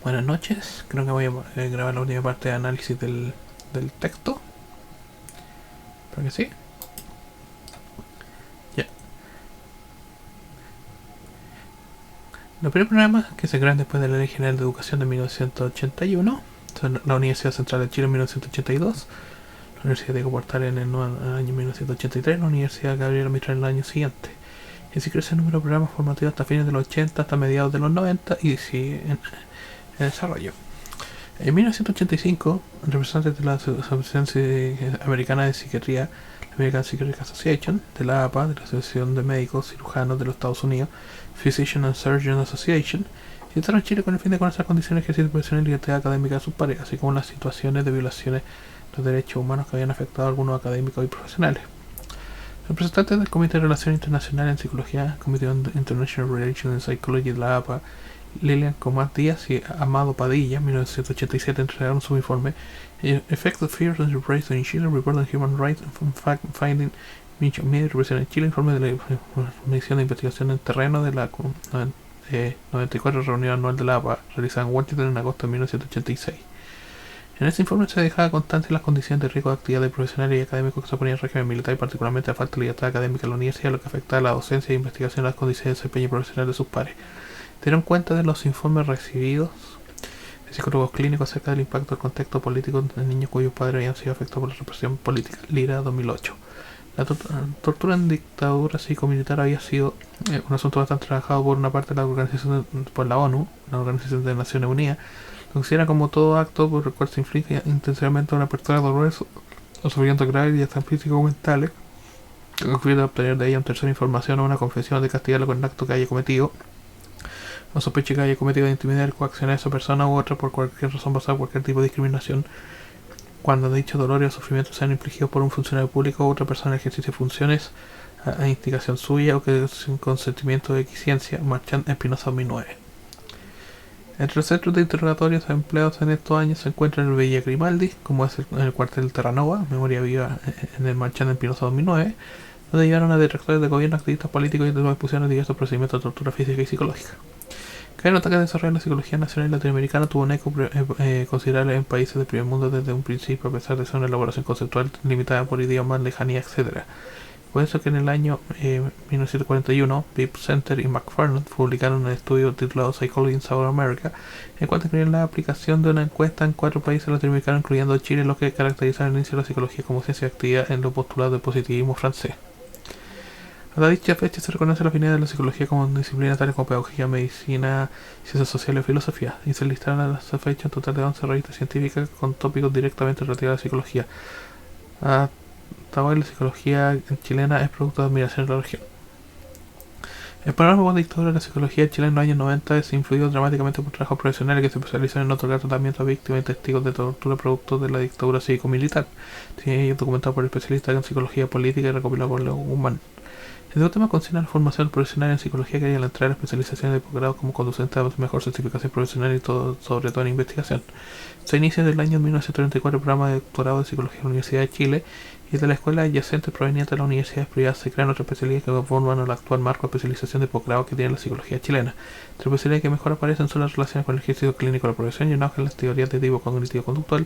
Buenas noches, creo que voy a grabar la última parte de análisis del texto. Espero que sí. Ya. Los primeros programas que se crean después de la Ley General de Educación de 1981 son la Universidad Central de Chile en 1982, la Universidad Diego Portales en el año 1983, la Universidad Gabriela Mistral en el año siguiente. Y así crece el número de programas formativos hasta fines de los 80, hasta mediados de los 90 y sigue en desarrollo. En 1985, representantes de la Asociación Americana de Psiquiatría, la American Psychiatric Association, de la APA, de la Asociación de Médicos Cirujanos de los Estados Unidos, Physician and Surgeon Association, visitaron a Chile con el fin de conocer las condiciones de ejercicio profesional y libertad académica de sus pares, así como las situaciones de violaciones de los derechos humanos que habían afectado a algunos académicos y profesionales. Representantes del Comité de Relaciones Internacionales en Psicología, Committee on International Relations in Psychology de la APA, Lilian Comás Díaz y Amado Padilla, 1987, entregaron su informe Effects of Fears and Repression in Chile, Report on Human Rights and Finding Media Represión en Chile, informe de la misión de investigación en terreno de la 94 reunión anual de la APA, realizada en Washington en agosto de 1986. En este informe se dejaba constancia las condiciones de riesgo de actividades profesionales y académicos que se oponían al régimen militar y particularmente la falta de libertad académica en la universidad, lo que afectaba a la docencia e investigación de las condiciones de desempeño profesional de sus pares. Dieron cuenta de los informes recibidos de psicólogos clínicos acerca del impacto del contexto político en niños cuyos padres habían sido afectados por la represión política. Lira 2008. La tortura en dictadura cívico-militar había sido un asunto bastante trabajado por una parte de la organización por la ONU, la Organización de Naciones Unidas. Lo considera como todo acto por el cual se inflige intencionalmente a una persona dolorosa o sufrimiento grave y hasta físicos o mentales, con el fin de obtener de ella una tercera información o una confesión de castigarlo con el acto que haya cometido, o sospeche que haya cometido de intimidar, coaccionar a esa persona u otra por cualquier razón basada en cualquier tipo de discriminación, cuando dichos dolores o sufrimientos sean infligidos por un funcionario público u otra persona en ejercicio de funciones a instigación suya o que sin consentimiento de equiciencia. Marchand Espinosa 2009. Entre los centros de interrogatorios empleados en estos años se encuentra el Villa Grimaldi, como es en el cuartel Terranova, Memoria Viva en el Marchand Espinosa 2009, donde llevaron a directores de gobierno, activistas políticos y demás pusieron diversos procedimientos de tortura física y psicológica. Cabe notar que el desarrollo de la psicología nacional y latinoamericana tuvo un eco considerable en países del primer mundo desde un principio, a pesar de ser una elaboración conceptual limitada por idiomas, lejanía, etc. Por eso que en el año 1941, Pip Center y McFarland publicaron un estudio titulado Psychology in South America, en el cual describían la aplicación de una encuesta en 4 países latinoamericanos, incluyendo Chile, lo que caracteriza el inicio de la psicología como ciencia de actividad en los postulados del positivismo francés. Hasta dicha fecha se reconoce la afinidad de la psicología como disciplinas tales como pedagogía, medicina, ciencias sociales y filosofía, y se listaron a esa fecha un total de 11 revistas científicas con tópicos directamente relativos a la psicología. Hasta hoy la psicología chilena es producto de admiración de la región. El panorama contradictorio de la psicología chilena en los años 90 se influyó dramáticamente por trabajos profesionales que se especializan en otorgar tratamiento a víctimas y testigos de tortura producto de la dictadura cívico-militar, documentado por especialistas en psicología política y recopilado por Leo Guzmán. El segundo tema considera la formación profesional en psicología que hay al entrar a la especialización de posgrado como conducente a mejor certificación profesional y sobre todo en investigación. Se inicia desde el año 1934 el programa de doctorado de psicología en la Universidad de Chile y de la escuela adyacente proveniente de las universidades privadas se crean otras especialidades que conforman el actual marco de especialización de posgrado que tiene la psicología chilena. Entre las especialidades que mejor aparecen son las relaciones con el ejercicio clínico de la profesión y un auge en las teorías de tipo cognitivo-conductual.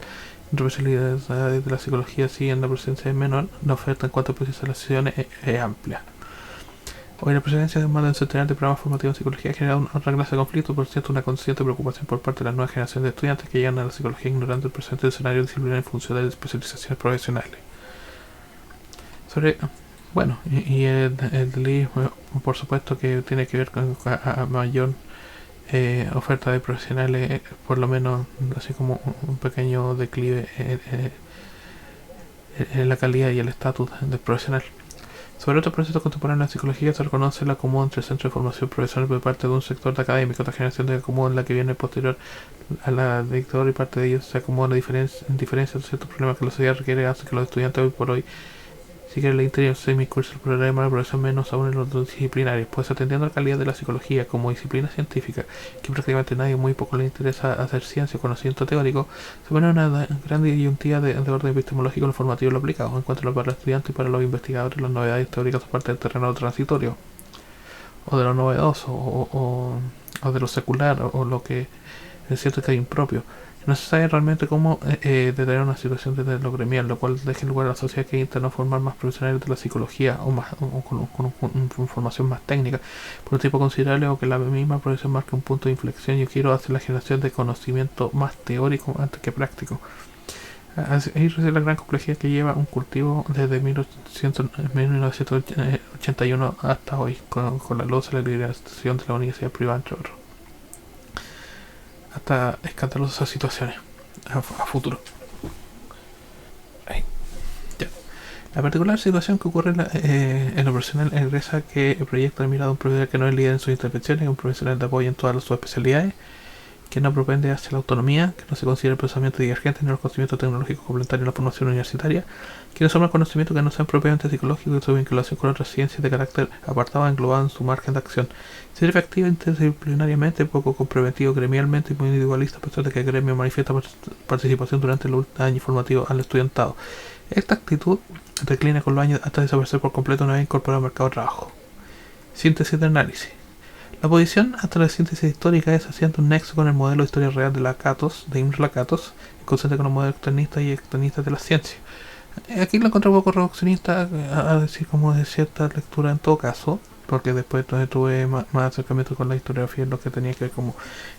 Entre especialidades de la psicología siguen la presencia de menor, la oferta en cuanto a especializaciones es amplia. Hoy la presencia de más de un centenar de programas formativos en psicología ha generado otra clase de conflicto, por cierto, una consciente preocupación por parte de la nueva generación de estudiantes que llegan a la psicología ignorando el presente escenario disciplinario en función de las especializaciones profesionales. Bueno, y el delito, por supuesto que tiene que ver con a mayor oferta de profesionales, por lo menos así como un pequeño declive en la calidad y el estatus del profesional. Sobre otros procesos contemporáneos en la psicología se reconoce el acomodo entre centros de formación profesional por parte de un sector de académicos, otra generación de acomodo en la que viene posterior a la dictadura y parte de ellos se acomoda en diferencia de ciertos problemas que la sociedad requiere hace que los estudiantes hoy por hoy si quieren el interior semicurso el programa de profesión menos aún en los dos disciplinarios, pues atendiendo a la calidad de la psicología como disciplina científica, que prácticamente nadie muy poco le interesa hacer ciencia o conocimiento teórico, se pone una gran disyuntiva de orden epistemológico, lo formativo y lo aplicado, en cuanto a lo para los estudiantes y para los investigadores, las novedades teóricas son parte del terreno transitorio, o de lo novedoso, o de lo secular, o lo que es cierto que hay impropio. No se sabe realmente cómo detener una situación desde lo gremial, lo cual deja lugar a la sociedad que intenta formar más profesionales de la psicología o, más, o con formación más técnica por un tiempo considerable, o que la misma profesión marque un punto de inflexión. Yo quiero hacer la generación de conocimiento más teórico antes que práctico. Ahí reside la gran complejidad que lleva un cultivo desde 1981 hasta hoy, con la losa, la liberación de la universidad privada, entre otros, hasta escandalosas situaciones a futuro. Ahí. Ya. La particular situación que ocurre en lo personal regresa que proyecta la mirada de un profesional que no es líder en sus intervenciones, un profesional de apoyo en todas sus especialidades, que no propende hacia la autonomía, que no se considera el pensamiento divergente ni los conocimientos tecnológicos complementarios en la formación universitaria, que no son conocimientos que no sean propiamente psicológicos y su vinculación con otras ciencias de carácter apartado englobado en su margen de acción. Ser efectiva interdisciplinariamente, poco comprometido gremialmente y muy individualista, a pesar de que el gremio manifiesta participación durante el año formativo al estudiantado. Esta actitud declina con los años hasta desaparecer por completo una vez incorporado al mercado de trabajo. Síntesis de análisis. La oposición hasta la síntesis histórica es haciendo un nexo con el modelo de historia real de Lakatos, de Imre Lakatos, consciente con los modelos externistas y externistas de la ciencia. Aquí lo encontré un poco reduccionista, a decir como de cierta lectura en todo caso, porque después tuve más acercamiento con la historiografía en lo que tenía que ver como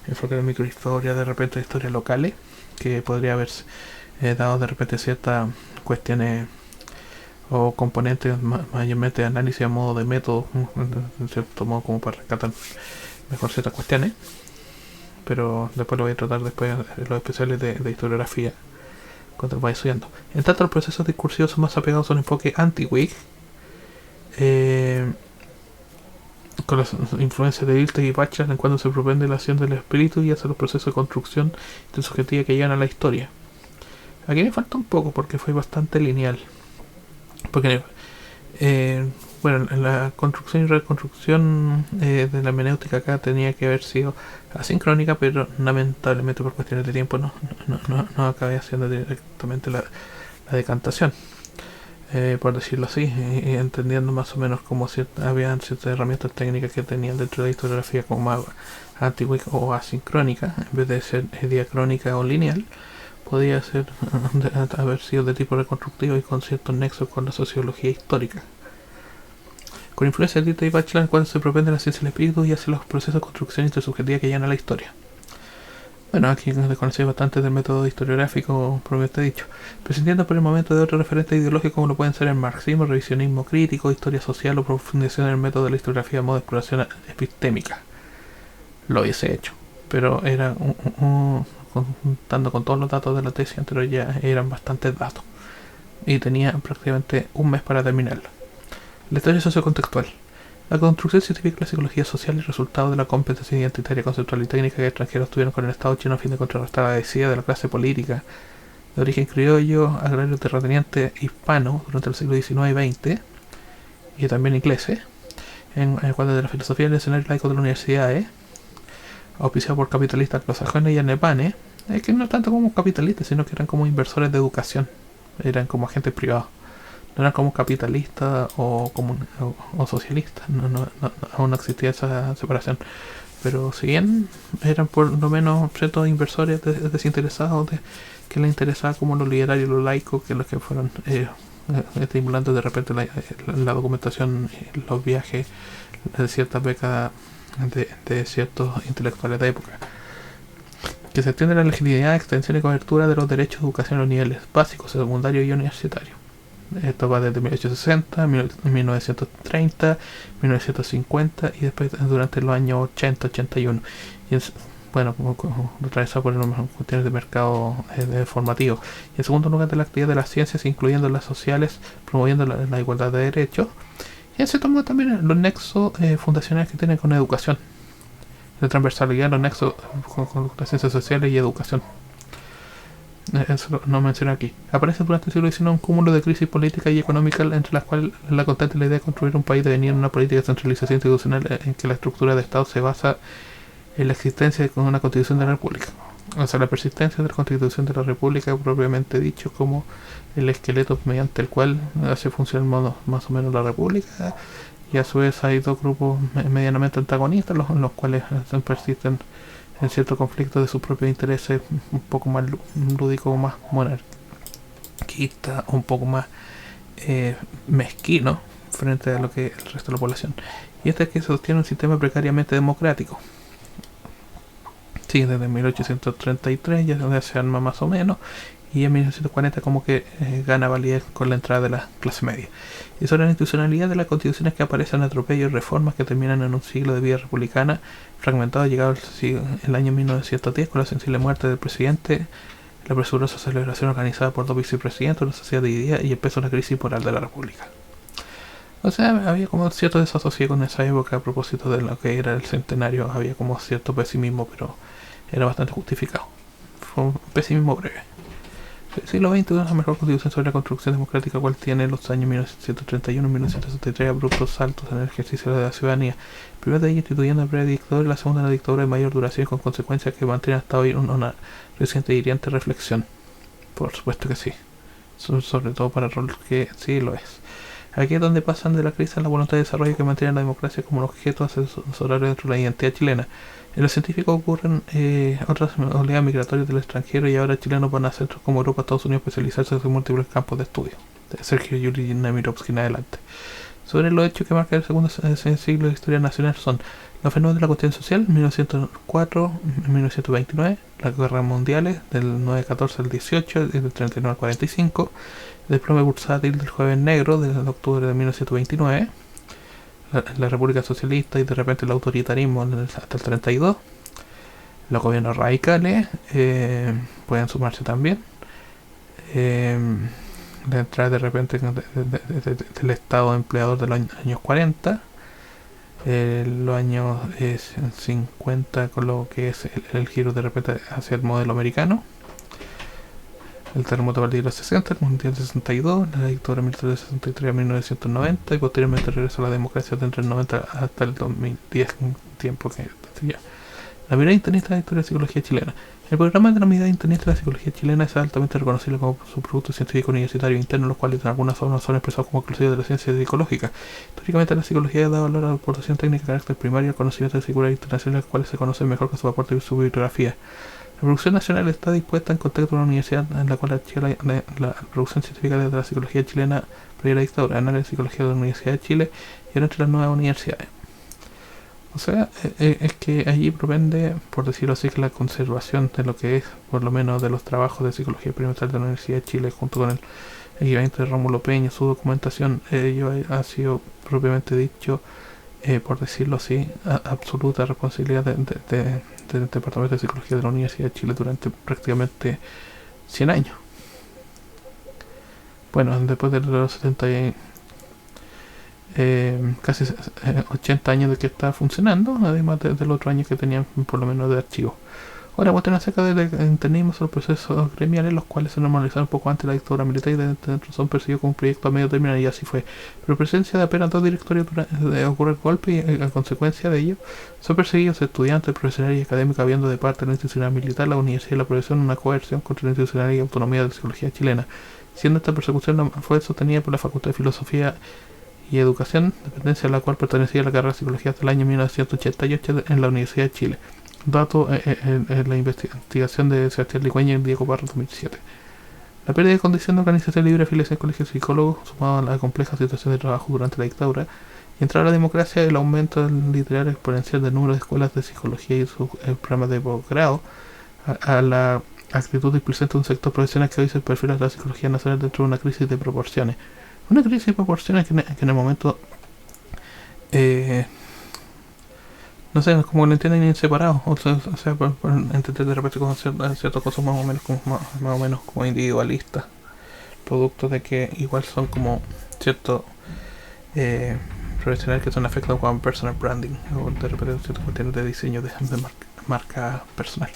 enfoque de microhistoria, de repente historias locales, que podría haber dado de repente ciertas cuestiones o componentes mayormente de análisis a modo de método, en cierto modo, como para rescatar mejor ciertas cuestiones, pero después lo voy a tratar después en los especiales de historiografía cuando vaya estudiando. En tanto, los procesos discursivos son más apegados a un enfoque anti-Whig, con las influencias de Iltes y Bachelard en cuanto se propende la acción del espíritu y hacia los procesos de construcción intersubjetiva que llegan a la historia. Aquí me falta un poco porque fue bastante lineal. Porque, bueno, la construcción y reconstrucción de la hermenéutica acá tenía que haber sido asincrónica, pero lamentablemente por cuestiones de tiempo no acabé haciendo directamente la decantación, por decirlo así, entendiendo más o menos cómo habían ciertas herramientas técnicas que tenían dentro de la historiografía como más anti-Whig o asincrónica, en vez de ser diacrónica o lineal. Podía haber sido de tipo reconstructivo y con ciertos nexos con la sociología histórica. Con influencia de Iltes y Bachelard, cuando se propende la ciencia del espíritu y hacia los procesos de construcción intersubjetiva que llegan a la historia. Bueno, aquí desconocí bastante del método historiográfico propiamente dicho, prescindiendo por el momento de otros referentes ideológicos como lo pueden ser el marxismo, revisionismo crítico, historia social o profundización en el método de la historiografía a modo de exploración epistémica. Lo hubiese hecho, pero era contando con todos los datos de la tesis anterior ya eran bastantes datos y tenía prácticamente un mes para terminarlo. La historia sociocontextual. La construcción científica de la psicología social es resultado de la competencia identitaria, conceptual y técnica que extranjeros tuvieron con el Estado chino a fin de contrarrestar la desidia de la clase política de origen criollo, agrario, terrateniente hispano durante el siglo XIX y XX, y también ingleses, en el cuadro de la filosofía del escenario laico de la universidad, auspiciado por capitalistas anglosajones y alemanes, que no tanto como capitalistas, sino que eran como inversores de educación, eran como agentes privados, no eran como capitalistas o socialistas, aún no existía esa separación, pero si bien eran por lo menos ciertos inversores desinteresados que les interesaba como lo literario y lo laico, que los que fueron estimulando de repente la documentación, los viajes de ciertas becas de ciertos intelectuales de época, que se extiende la legitimidad, extensión y cobertura de los derechos de educación a los niveles básicos, secundario y universitario. Esto va desde 1860, 1930, 1950 y después durante los años 80, 81. Y bueno, atravesado por cuestiones de mercado formativo. Y en segundo lugar, de la actividad de las ciencias, incluyendo las sociales, promoviendo la igualdad de derechos. Y en cierto modo también los nexos fundacionales que tienen con educación. De transversalidad, los nexos con las ciencias sociales y educación. Eso no menciona aquí. Aparece durante el siglo XIX un cúmulo de crisis política y económica, entre las cuales la constante la idea de construir un país devenir en una política de centralización institucional en que la estructura de Estado se basa en la existencia de una constitución de la República. O sea, la persistencia de la constitución de la República, propiamente dicho, como el esqueleto mediante el cual hace funcionar más o menos la República, y a su vez hay dos grupos medianamente antagonistas, los cuales persisten en cierto conflicto de sus propios intereses, un poco más lúdico, más monarquista, un poco más mezquino frente a lo que el resto de la población. Y este es que sostiene un sistema precariamente democrático. Sí, desde 1833 ya se arma más o menos, y en 1940 como que gana validez con la entrada de la clase media. Y sobre la institucionalidad de las constituciones que aparecen atropellos y reformas que terminan en un siglo de vida republicana fragmentado, llegado el año 1910 con la sensible muerte del presidente, la presurosa celebración organizada por dos vicepresidentes, una sociedad dividida y empezó una crisis moral de la república. O sea, había como cierto desasosiego en esa época a propósito de lo que era el centenario, había como cierto pesimismo, pero era bastante justificado. Fue un pesimismo breve. El siglo XX es la mejor constitución sobre la construcción democrática, cual tiene los años 1931 y 1963 abruptos saltos en el ejercicio de la ciudadanía. El primero de ellos instituyendo la breve dictadura y la segunda la dictadura de mayor duración y con consecuencias que mantienen hasta hoy una reciente y hiriente reflexión. Por supuesto que sí. Sobre todo para el rol que sí lo es. Aquí es donde pasan de la crisis a la voluntad de desarrollo que mantiene la democracia como un objeto asesorable dentro de la identidad chilena. En los científicos ocurren otras oleadas migratorias del extranjero y ahora chilenos van a centros como Europa, Estados Unidos, especializarse en múltiples campos de estudio. De Sergio Yuri Nemirovsky en adelante. Sobre los hechos que marcan el segundo siglo de historia nacional son los fenómenos de la cuestión social, 1904-1929, las guerras mundiales, del 9-14 al 18 y del 39 al 45, el desplome bursátil del Jueves Negro, del octubre de 1929, la República Socialista y de repente el autoritarismo hasta el 32, los gobiernos radicales pueden sumarse también, la entrada de repente del Estado empleador de los años 40, los años 50 con lo que es el giro de repente hacia el modelo americano, el terremoto a partir de los 60, el mundial de 62, la dictadura militar de 63 a 1990 y posteriormente regreso a la democracia entre el 90 hasta el 2010, un tiempo que ya. La mirada internista de la historia de la psicología chilena. El programa de la mirada internista de la psicología chilena es altamente reconocible como su producto científico universitario interno, los cuales en algunas zonas son expresados como exclusivos de la ciencia psicológica. Históricamente la psicología ha dado valor a la aportación técnica de carácter primario al conocimiento de seguridad internacional, los cuales se conocen mejor que su aporte y su bibliografía. La producción nacional está dispuesta en contacto con una universidad en la cual archiva la producción científica de la psicología chilena previa a la dictadura, análisis de psicología de la Universidad de Chile y ahora entre las nuevas universidades. O sea, es que allí propende, por decirlo así, que la conservación de lo que es, por lo menos de los trabajos de psicología experimental de la Universidad de Chile, junto con el equivalente de Rómulo Peña, su documentación, ello ha sido propiamente dicho, por decirlo así, absoluta responsabilidad del Departamento de Psicología de la Universidad de Chile durante prácticamente 100 años. Bueno, después de los 70 casi 80 años de que está funcionando, además del otro año que tenían por lo menos de archivo. Ahora vamos a tener acerca del internismo sobre los procesos gremiales, los cuales se normalizaron un poco antes de la dictadura militar y dentro son percibidos como un proyecto a medio término, y así fue. Pero presencia de apenas dos directorios ocurre el golpe y a consecuencia de ello son perseguidos estudiantes, profesionales y académicos, habiendo de parte de la institucional militar, la universidad y la profesión una coerción contra la institucionalidad y autonomía de la psicología chilena, siendo esta persecución fue sostenida por la Facultad de Filosofía y Educación, dependencia a la cual pertenecía la carrera de Psicología hasta el año 1988 en la Universidad de Chile. Dato en la investigación de Sebastián Ligüeña y Diego Parra 2007. La pérdida de condición de organización libre de afiliación al colegio de psicólogos, sumado a la compleja situación de trabajo durante la dictadura, y entrar a la democracia, el aumento literal exponencial del número de escuelas de psicología y sus programas de posgrado, a la actitud displicente de un sector profesional que hoy se perfila a la psicología nacional dentro de una crisis de proporciones. Una crisis de proporciones que en el momento no sé, como lo entienden inseparados, o sea por entender de repente como ciertas cosas más o menos como individualistas, producto de que igual son como ciertos profesionales que son afectados con personal branding, o de repente ciertas cuestiones de diseño de marca personal.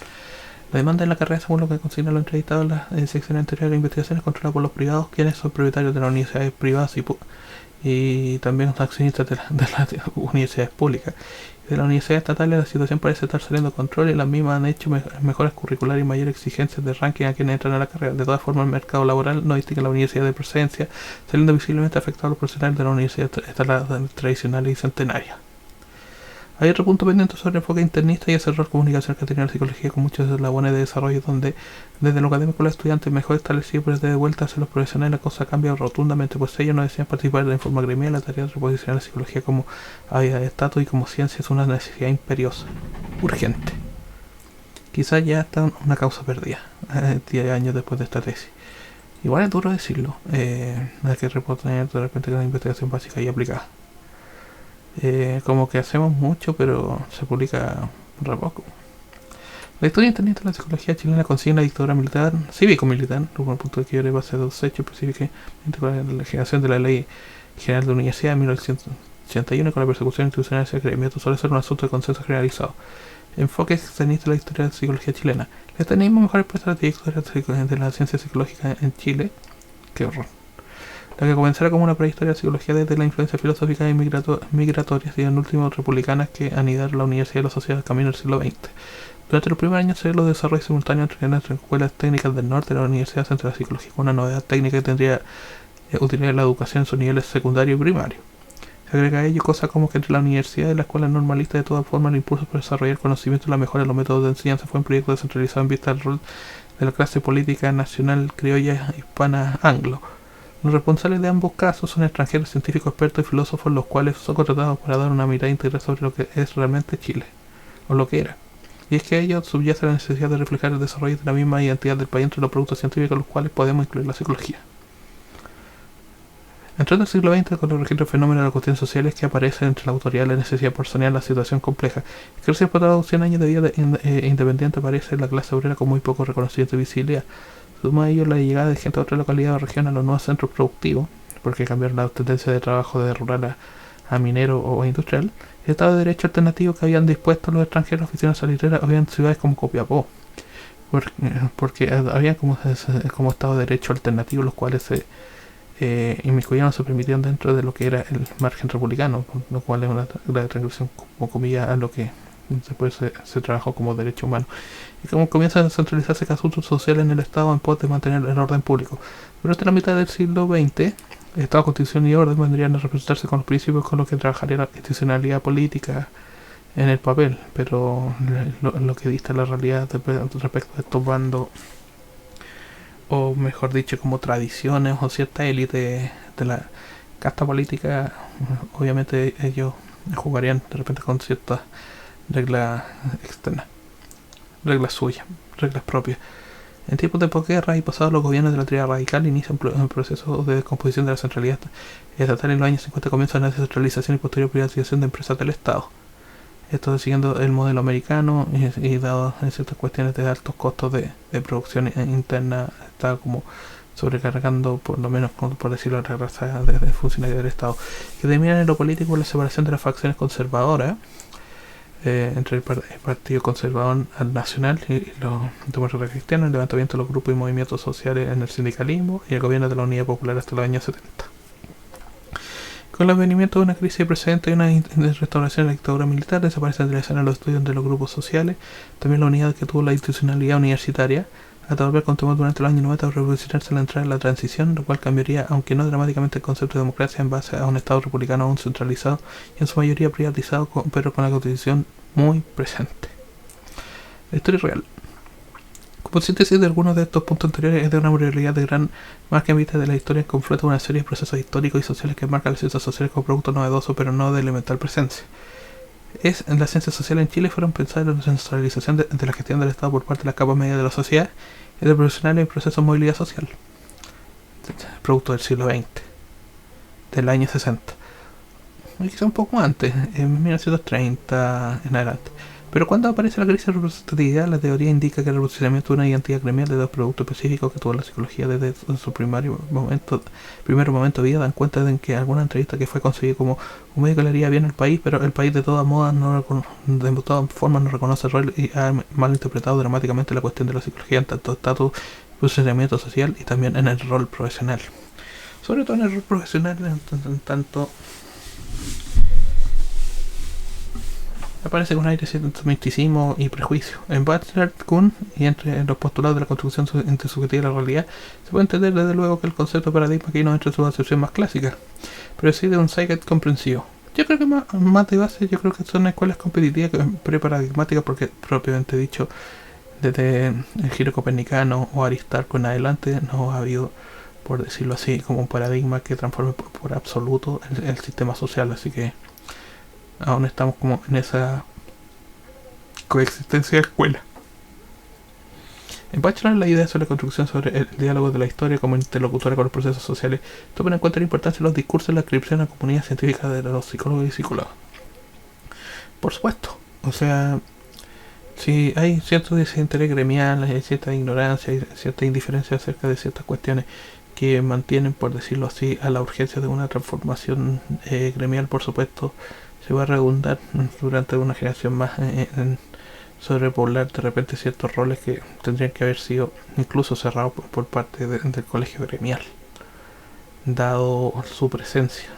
La demanda en la carrera, según lo que consigna los entrevistados en la sección anterior de investigaciones, controlada por los privados, quienes son propietarios de las universidades privadas y también los accionistas de las universidades públicas. De las universidades estatales la situación parece estar saliendo de control y las mismas han hecho mejoras curriculares y mayores exigencias de ranking a quienes entran a la carrera. De todas formas, el mercado laboral no distingue la universidad de procedencia, saliendo visiblemente afectados a los profesionales de la universidad tradicionales y centenarias. Hay otro punto pendiente sobre el enfoque internista y ese rol comunicacional que tiene la psicología con muchos eslabones de desarrollo donde desde lo académico los estudiantes mejor establecidos pero de vuelta hacia los profesionales la cosa cambia rotundamente, pues ellos no desean participar de forma gremial. La tarea de reposicionar la psicología como área de estatus y como ciencia es una necesidad imperiosa, urgente. Quizás ya está una causa perdida 10 años después de esta tesis. Igual es duro decirlo, hay que reponer de repente una investigación básica y aplicada. Como que hacemos mucho, pero se publica re poco. La historia internista de la psicología chilena consigue la dictadura militar, cívico-militar, como el punto de quiebre base de dos hechos, específicamente con la generación de la Ley General de Universidad en 1981 y con la persecución institucional hacia el gremio. Suele ser un asunto de consenso generalizado. Enfoque externista de la historia de la psicología chilena. El externismo mejor expresa la trayectoria de la ciencia psicológica en Chile. Qué horror. La que comenzará como una prehistoria de la psicología desde la influencia filosófica y migratorias y en último republicanas que anidaron la universidad y la sociedad al camino del siglo XX. Durante los primeros años se los desarrollos simultáneos entre las escuelas técnicas del norte y la Universidad Central de Psicología, con una novedad técnica que tendría utilidad en la educación en sus niveles secundario y primario. Se agrega a ello cosas como que entre la universidad y la escuela normalista de todas formas el impulso por desarrollar conocimiento y la mejora de los métodos de enseñanza fue un proyecto descentralizado en vista del rol de la clase política nacional criolla hispana anglo. Los responsables de ambos casos son extranjeros, científicos, expertos y filósofos, los cuales son contratados para dar una mirada integral sobre lo que es realmente Chile, o lo que era. Y es que a ello subyace la necesidad de reflejar el desarrollo de la misma identidad del país entre los productos científicos, los cuales podemos incluir la psicología. Entrando al siglo XX con los registros fenómenos de las cuestiones sociales que aparecen entre la autoridad, la necesidad personal, la situación compleja, que recién por 100 años de vida independiente aparece la clase obrera con muy poco reconocimiento y visibilidad. Suma a ello la llegada de gente de otra localidad o región a los nuevos centros productivos, porque cambiaron la tendencia de trabajo de rural a minero o industrial. El Estado de Derecho alternativo que habían dispuesto los extranjeros oficinas salitreras había en ciudades como Copiapó, porque había como Estado de Derecho alternativo, los cuales se inmiscuyeron, se permitían dentro de lo que era el margen republicano, lo cual es una gran transgresión, como comillas, a lo que después se trabajó como derecho humano. Y como comienzan a centralizarse asuntos sociales en el Estado en pos de mantener el orden público. Durante la mitad del siglo XX, Estado, Constitución y orden vendrían a representarse con los principios con los que trabajaría la institucionalidad política en el papel, pero lo que dista la realidad respecto a estos bandos, o mejor dicho, como tradiciones o cierta élite de la casta política, obviamente ellos jugarían de repente con ciertas reglas externas, reglas suyas, reglas propias. En tiempos de posguerra y pasados los gobiernos de la teoría radical inician un proceso de descomposición de la centralidad estatal. En los años 50 comienza la descentralización y posterior privatización de empresas del Estado. Esto siguiendo el modelo americano y dado en ciertas cuestiones de altos costos de producción interna, está como sobrecargando, por lo menos por decirlo, la raza de funcionarios del Estado, que terminan en lo político la separación de las facciones conservadoras entre el Partido Conservador Nacional y los demócratas cristianos, el levantamiento de los grupos y movimientos sociales en el sindicalismo y el gobierno de la Unidad Popular hasta los años 70. Con el advenimiento de una crisis precedente y una restauración de la dictadura militar, desaparecen de la escena los estudios de los grupos sociales, también la unidad que tuvo la institucionalidad universitaria, hasta volver continuar durante los años 90 a revolucionarse la entrada en la transición, lo cual cambiaría, aunque no dramáticamente, el concepto de democracia en base a un Estado republicano aún centralizado y en su mayoría privatizado, pero con la Constitución muy presente. La historia real. Como síntesis de algunos de estos puntos anteriores, es de una moralidad de gran marca en vista de la historia en confluencia una serie de procesos históricos y sociales que marcan las ciencias sociales como producto novedoso, pero no de elemental presencia. En las ciencias sociales en Chile fueron pensadas en la centralización de la gestión del Estado por parte de las capas medias de la sociedad y de profesionales en procesos de movilidad social, producto del siglo XX, del año 60, y quizá un poco antes, en 1930 en adelante. Pero cuando aparece la crisis de representatividad, la teoría indica que el reposicionamiento de una identidad gremial de dos productos específicos que tuvo la psicología desde su primer momento de vida dan cuenta de que alguna entrevista que fue concebida como un médico le haría bien al país, pero el país de todas formas no reconoce el rol y ha malinterpretado dramáticamente la cuestión de la psicología en tanto estatus, posicionamiento social y también en el rol profesional. Sobre todo en el rol profesional, en tanto aparece con aire de misticismo y prejuicio. En Bachelard, Kuhn y entre los postulados de la construcción intersubjetiva de la realidad, se puede entender desde luego que el concepto de paradigma aquí no entra en su acepción más clásica, pero sí de un psyche comprensivo. Yo creo que más de base, yo creo que son escuelas competitivas, preparadigmáticas, porque propiamente dicho, desde el giro copernicano o Aristarco en adelante, no ha habido, por decirlo así, como un paradigma que transforme por absoluto el sistema social. Así que aún estamos como en esa coexistencia de escuela. En Bachelor, la idea sobre la construcción sobre el diálogo de la historia como interlocutora con los procesos sociales toman en cuenta la importancia de los discursos en la descripción de la comunidad científica de los psicólogos y psicólogas. Por supuesto. O sea, si hay cierto desinterés gremial, hay cierta ignorancia, hay cierta indiferencia acerca de ciertas cuestiones que mantienen, por decirlo así, a la urgencia de una transformación gremial, por supuesto, se va a redundar durante una generación más en sobrepoblar de repente ciertos roles que tendrían que haber sido incluso cerrados por parte del colegio gremial, dado su presencia.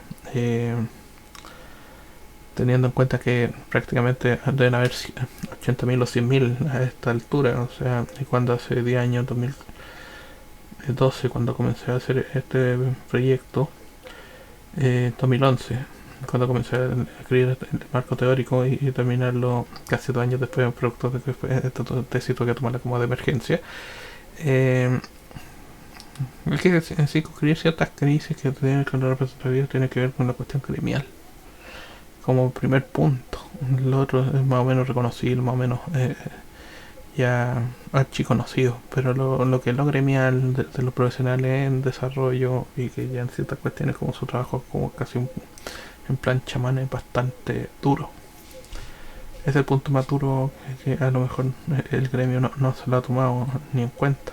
Teniendo en cuenta que prácticamente deben haber 80.000 o 100.000 a esta altura, o sea, y cuando hace 10 años, 2012, cuando comencé a hacer este proyecto, 2011, cuando comencé a escribir el marco teórico y terminarlo casi 2 años después, producto de que fue esta tesis tuve que tomarla como de emergencia. Es que circunscribir ciertas crisis que tienen con la representatividad tiene que ver con la cuestión gremial como primer punto. Lo otro es más o menos reconocido, más o menos ya archiconocido, pero lo que es lo gremial de los profesionales en desarrollo y que ya en ciertas cuestiones como su trabajo como casi en plan chamán es bastante duro. Es el punto más duro que a lo mejor el gremio no se lo ha tomado ni en cuenta.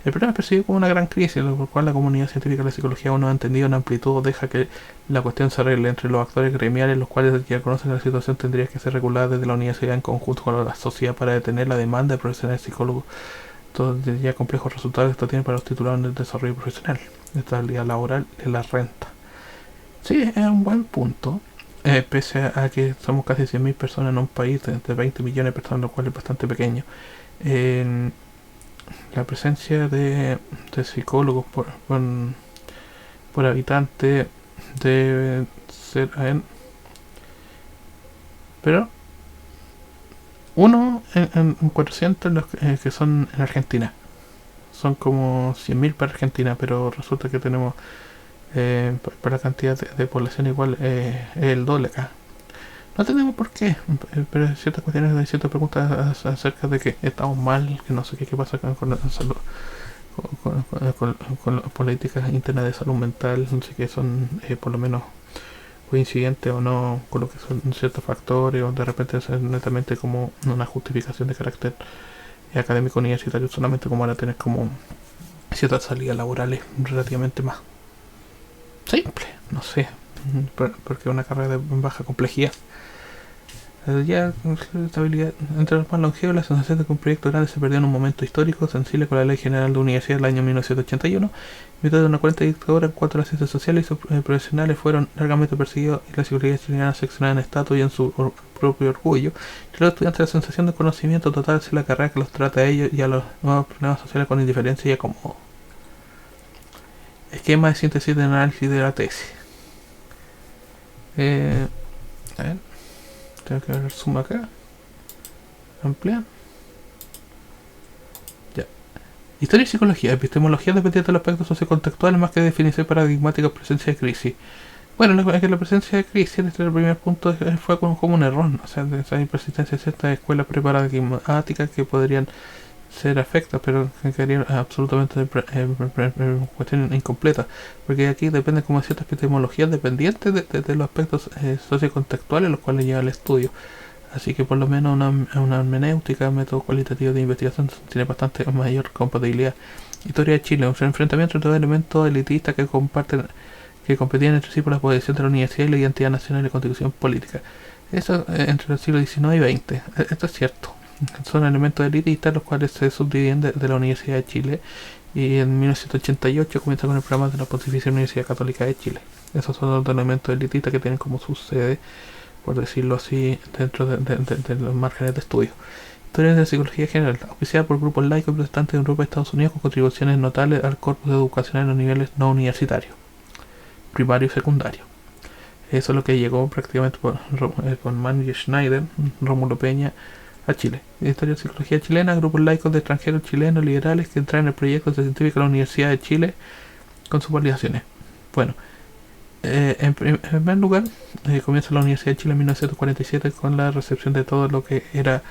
El problema es percibido como una gran crisis, por lo cual la comunidad científica de la psicología aún no ha entendido en amplitud o deja que la cuestión se arregle entre los actores gremiales, los cuales ya conocen la situación tendría que ser regulada desde la universidad en conjunto con la sociedad para detener la demanda de profesionales psicólogos. Todos ya complejos resultados que esto tiene para los titulados en el desarrollo profesional, la estabilidad laboral y la renta. Sí, es un buen punto. Pese a que somos casi 100.000 personas en un país de 20 millones de personas, lo cual es bastante pequeño. La presencia de psicólogos por habitante debe ser pero uno en 400 los que son en Argentina son como 100.000 para Argentina, pero resulta que tenemos para la cantidad de población igual es el doble acá. No tenemos por qué, pero hay ciertas cuestiones, hay ciertas preguntas acerca de que estamos mal, que no sé qué pasa con la salud, con las políticas internas de salud mental, no sé qué son por lo menos coincidentes o no con lo que son ciertos factores, o de repente es netamente como una justificación de carácter académico universitario, solamente como van a tener como ciertas salidas laborales relativamente más simple, no sé, porque es una carrera de baja complejidad. Ya estabilidad entre los más longevos, la sensación de que un proyecto grande se perdió en un momento histórico sensible con la Ley General de Universidad del año 1981. En mitad de una cuenta dictadura, 4 de las ciencias sociales y sus profesionales fueron largamente perseguidos y la psicología chilena seccionada en estatus y en su propio orgullo. Y los estudiantes la sensación de conocimiento total hacia la carrera que los trata a ellos y a los nuevos problemas sociales con indiferencia y acomodo. Esquema de síntesis de análisis de la tesis. A ver. Tengo que ver el zoom acá. Ampliar. Ya. Historia y psicología. Epistemología dependiente de los aspectos sociocontextuales más que definición paradigmática o presencia de crisis. Bueno, es que la presencia de crisis, este el primer punto, fue como un error, ¿no? O sea, esa persistencia de ciertas escuelas preparadigmáticas que podrían ser afectas, pero que quedarían absolutamente cuestiones incompletas, porque aquí depende como de ciertas epistemologías dependientes de los aspectos sociocontextuales los cuales lleva el estudio. Así que por lo menos una hermenéutica, método cualitativo de investigación tiene bastante mayor compatibilidad. Historia de Chile, un enfrentamiento entre dos elementos elitistas que competían entre sí por la posición de la universidad y la identidad nacional y la constitución política. Eso entre el siglo XIX y XX. Esto es cierto. Son elementos elitistas los cuales se subdividen de la Universidad de Chile, y en 1988 comienza con el programa de la Pontificia Universidad Católica de Chile. Esos son los elementos elitistas que tienen como su sede, por decirlo así, dentro de los márgenes de estudio. Historia de la psicología general, auspiciada por grupos laicos y protestantes de Europa y Estados Unidos, con contribuciones notables al corpus educacional en los niveles no universitarios, primario y secundario. Eso es lo que llegó prácticamente por Manuel Schneider, Rómulo Peña, a Chile. Historia de Psicología Chilena, grupos laicos de extranjeros chilenos liberales que entraron en el proyecto científico de la Universidad de Chile con sus validaciones. Bueno, en primer lugar, comienza la Universidad de Chile en 1947 con la recepción de todo lo que era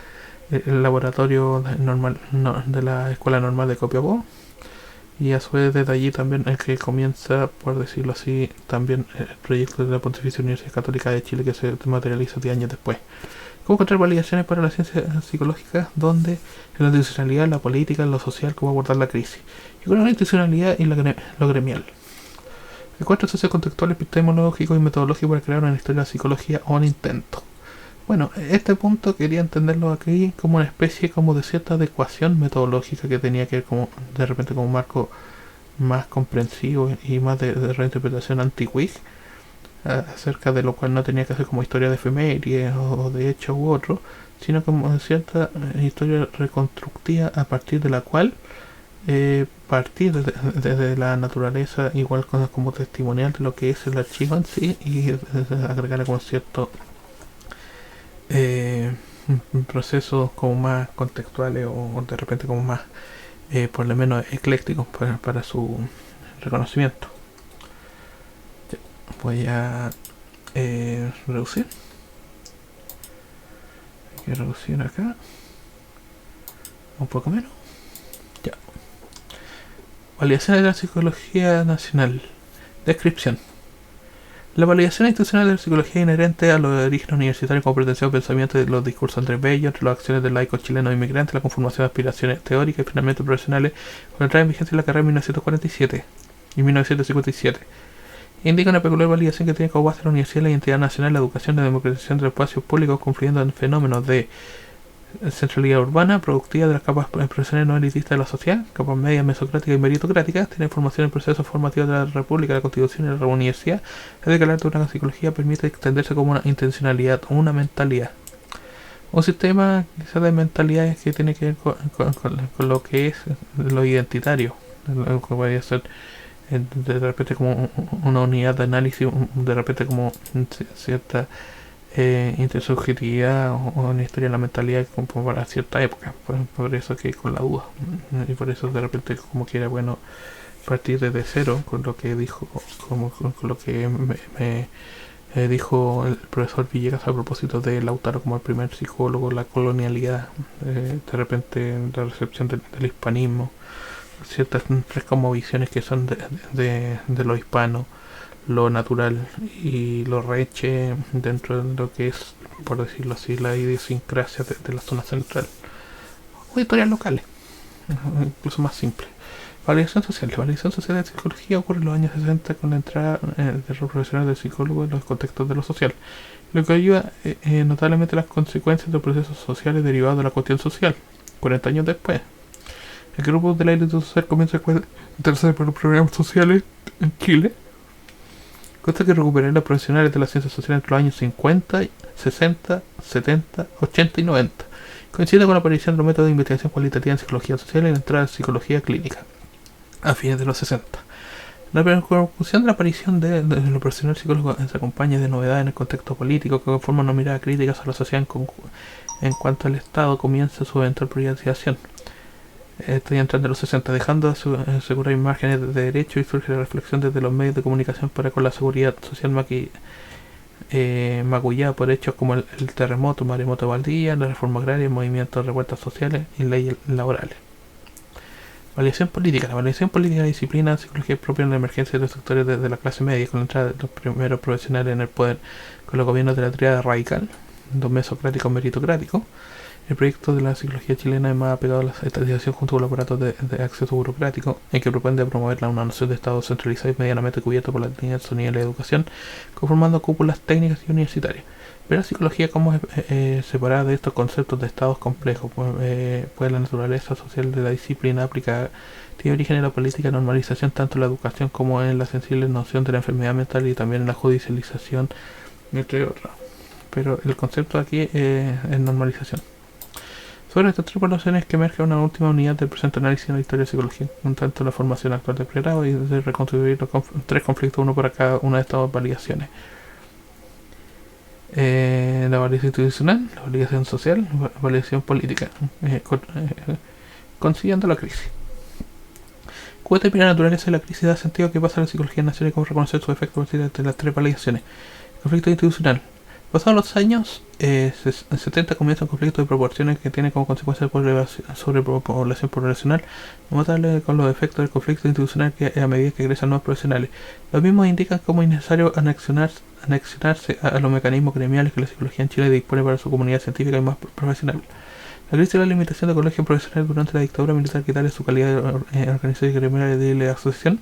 el laboratorio normal de la Escuela Normal de Copiapó, y a su vez desde allí también es que comienza, por decirlo así, también el proyecto de la Pontificia Universidad Católica de Chile, que se materializa 10 años después. ¿Cómo encontrar validaciones para la ciencia psicológica? Donde en la institucionalidad, la política, lo social, cómo abordar la crisis. Y con la institucionalidad y lo gremial. Encuentros sociocontextuales, epistemológicos y metodológicos para crear una historia de la psicología o un intento. Bueno, este punto quería entenderlo aquí como una especie como de cierta adecuación metodológica que tenía que ver como de repente como un marco más comprensivo y más de reinterpretación anti-Whig, acerca de lo cual no tenía que hacer como historia de efemérides o de hecho u otro, sino como cierta historia reconstructiva a partir de la cual partir desde la naturaleza igual como testimonial de lo que es el archivo en sí y agregarle como cierto procesos como más contextuales o de repente como más por lo menos eclécticos para su reconocimiento. Voy a reducir. Hay que reducir acá un poco menos. Ya. Validación de la psicología nacional. Descripción. La validación institucional de la psicología inherente a los orígenes universitarios como pretensión pensamiento de los discursos entre bellos, entre las acciones de laicos chilenos inmigrantes, la conformación de aspiraciones teóricas y finalmente profesionales con entrada en vigencia de la carrera en 1947 y 1957. Indica una peculiar validación que tiene como base la universidad, la identidad nacional, la educación, la democratización de los espacios públicos, confluyendo en fenómenos de centralidad urbana, productiva de las capas profesionales no elitistas de la sociedad, capas medias, mesocráticas y meritocráticas, tiene formación en procesos formativos de la República, la Constitución y la Universidad, es de que el arte de una psicología permite extenderse como una intencionalidad o una mentalidad. Un sistema quizás de mentalidades que tiene que ver con lo que es lo identitario, lo que podría ser de repente como una unidad de análisis, de repente como cierta intersubjetividad o una historia de la mentalidad como para cierta época. Por eso que con la duda, y por eso de repente como que era bueno partir desde cero con lo que dijo, como con lo que me dijo el profesor Villegas a propósito de Lautaro como el primer psicólogo, la colonialidad, de repente la recepción del hispanismo, ciertas tres como visiones que son de lo hispano, lo natural y lo reche dentro de lo que es, por decirlo así, la idiosincrasia de la zona central o historias locales, incluso más simple. Validación social. La validación social de la psicología ocurre en los años 60 con la entrada de rol profesional del psicólogo en los contextos de lo social, lo que ayuda notablemente las consecuencias de los procesos sociales derivados de la cuestión social. 40 años después, el grupo de la élite social comienza a interesarse por los programas sociales en Chile. Consta que recuperé los profesionales de las ciencias sociales entre los años 50, 60, 70, 80 y 90. Coincide con la aparición de los métodos de investigación cualitativa en psicología social y la entrada de psicología clínica a fines de los 60. La repercusión de la aparición de los profesionales psicólogos se acompaña de novedades en el contexto político que conforman una mirada crítica sobre la sociedad en cuanto al Estado comienza su eventual privatización. Estoy entrando en los 60, dejando de asegurar márgenes de derecho, y surge la reflexión desde los medios de comunicación para con la seguridad social magullada por hechos como el terremoto, maremoto de Valdivia, la reforma agraria, movimientos de revueltas sociales y leyes laborales. Validación política. La validación política de la disciplina de psicología propia en la emergencia de los sectores de la clase media, con la entrada de los primeros profesionales en el poder, con los gobiernos de la triada radical, dos mesocráticos meritocráticos. El proyecto de la psicología chilena es más apegado a la estatización junto con los aparatos de acceso burocrático, en que propone promover una noción de Estado centralizado y medianamente cubierto por las líneas de nivel de educación, conformando cúpulas técnicas y universitarias. Pero la psicología como separada de estos conceptos de estados complejos, pues la naturaleza social de la disciplina aplicada tiene origen en la política de normalización tanto en la educación como en la sensible noción de la enfermedad mental y también en la judicialización, entre otras. Pero el concepto aquí es normalización. Sobre estas tres poblaciones que emerge una última unidad del presente análisis en la historia de psicología, un tanto la formación actual de pregrado y de reconstruir los tres conflictos, uno para cada una de estas validaciones. La validación institucional, la validación social, la validación política, consiguiendo la crisis. ¿Cómo determinar la naturaleza de la crisis? Da sentido que pasa en la psicología nacional y cómo reconocer sus efectos a partir de las tres validaciones. Conflicto institucional. Pasados los años 70 comienza un conflicto de proporciones que tiene como consecuencia la sobrepoblación poblacional, notable con los efectos del conflicto institucional que a medida que egresan nuevos profesionales. Los mismos indican cómo es necesario anexionarse a los mecanismos gremiales que la psicología en Chile dispone para su comunidad científica y más profesional. La crisis de la limitación de colegios profesionales durante la dictadura militar, quitarle su calidad de organización gremial y de asociación,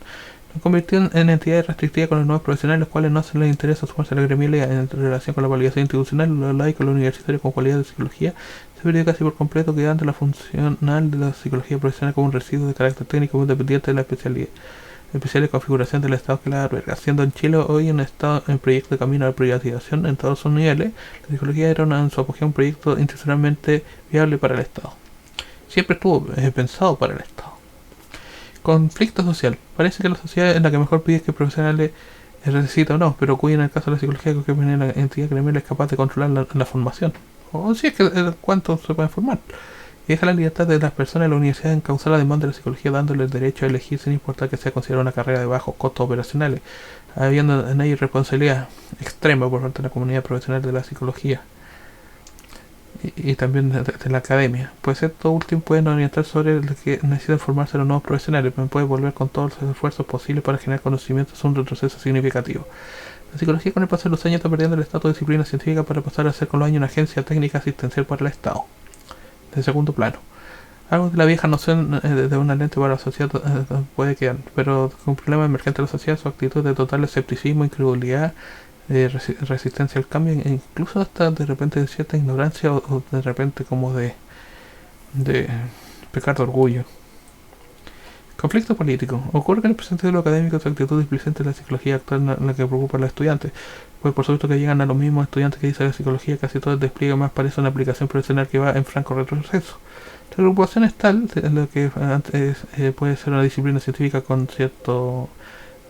nos convirtió en entidades restrictivas con los nuevos profesionales, los cuales no se les interesa sumarse a la gremialidad en relación con la validación institucional. Los laicos, los universitarios con cualidad de psicología se perdió casi por completo, quedando la funcional de la psicología profesional como un residuo de carácter técnico muy dependiente de la especial configuración del Estado que la alberga. Siendo en Chile hoy un Estado en proyecto de camino a la privatización en todos sus niveles, la psicología era en su apogeo un proyecto institucionalmente viable para el Estado. Siempre estuvo pensado para el Estado. Conflicto social. Parece que la sociedad es la que mejor pide que profesionales necesita o no, pero cuya en el caso de la psicología que la entidad gremial es capaz de controlar la formación. O si es que cuánto se puede formar. Y deja la libertad de las personas en la universidad en causar la demanda de la psicología, dándole el derecho a elegir sin importar que sea considerada una carrera de bajos costos operacionales, habiendo en ella responsabilidad extrema por parte de la comunidad profesional de la psicología y también de la academia. Pues estos últimos pueden orientar sobre lo que necesitan formarse los nuevos profesionales, pero pueden volver con todos los esfuerzos posibles para generar conocimientos. Es un retroceso significativo. La psicología con el paso de los años está perdiendo el estatus de disciplina científica para pasar a ser con los años una agencia técnica asistencial para el Estado. De segundo plano. Algo de la vieja noción de una lente para la sociedad puede quedar, pero con problemas emergentes de la sociedad, su actitud de total escepticismo, incredulidad, resistencia al cambio, e incluso hasta de repente de cierta ignorancia o de repente como de pecar de orgullo. Conflicto político. Ocurre que en el presente de lo académico su actitud displicente de la psicología actual en la que preocupa a los estudiantes, pues por supuesto que llegan a los mismos estudiantes que dice la psicología, casi todo el despliegue más parece una aplicación profesional que va en franco retroceso. La agrupación es tal de lo que antes puede ser una disciplina científica con cierto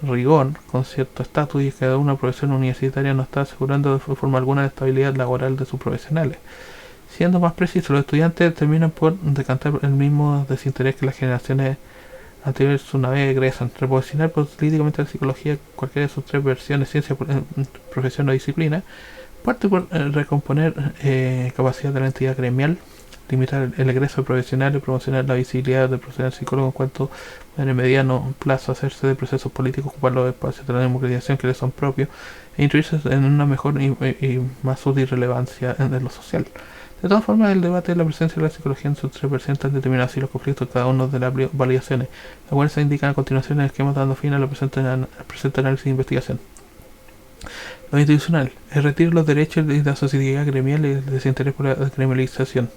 rigor, con cierto estatus, y cada una profesión universitaria no está asegurando de forma alguna la estabilidad laboral de sus profesionales. Siendo más preciso, los estudiantes terminan por decantar el mismo desinterés que las generaciones anteriores una vez egresan. Reposicionar políticamente la psicología, cualquiera de sus tres versiones, ciencia, profesión o disciplina, parte por recomponer capacidad de la entidad gremial, limitar el egreso de profesionales, promocionar la visibilidad del profesional psicólogo en cuanto en el mediano plazo hacerse de procesos políticos, ocupar los espacios de la democratización que les son propios e introducirse en una mejor y más útil relevancia en lo social. De todas formas, el debate de la presencia de la psicología en sus tres versiones determina así los conflictos de cada uno de las validaciones, las cuales se indican a continuación en el esquema dando fin a la presente análisis de investigación. Lo institucional, el retiro de los derechos de la sociedad gremial y el desinterés por la gremialización.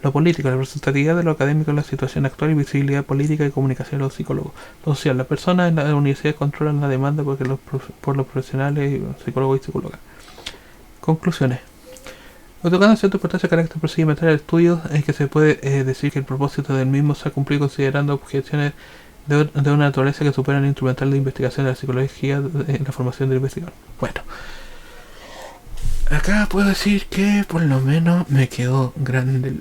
Lo político, la representatividad de lo académico en la situación actual y visibilidad política y comunicación de los psicólogos. Lo social, las personas en la universidad controlan la demanda por los profesionales, psicólogos y psicólogas. Conclusiones. Otorgando cierta importancia al carácter procedimental del estudio, es que se puede decir que el propósito del mismo se ha cumplido considerando objeciones de una naturaleza que superan el instrumental de investigación de la psicología en la formación del investigador. Bueno, acá puedo decir que por lo menos me quedó grande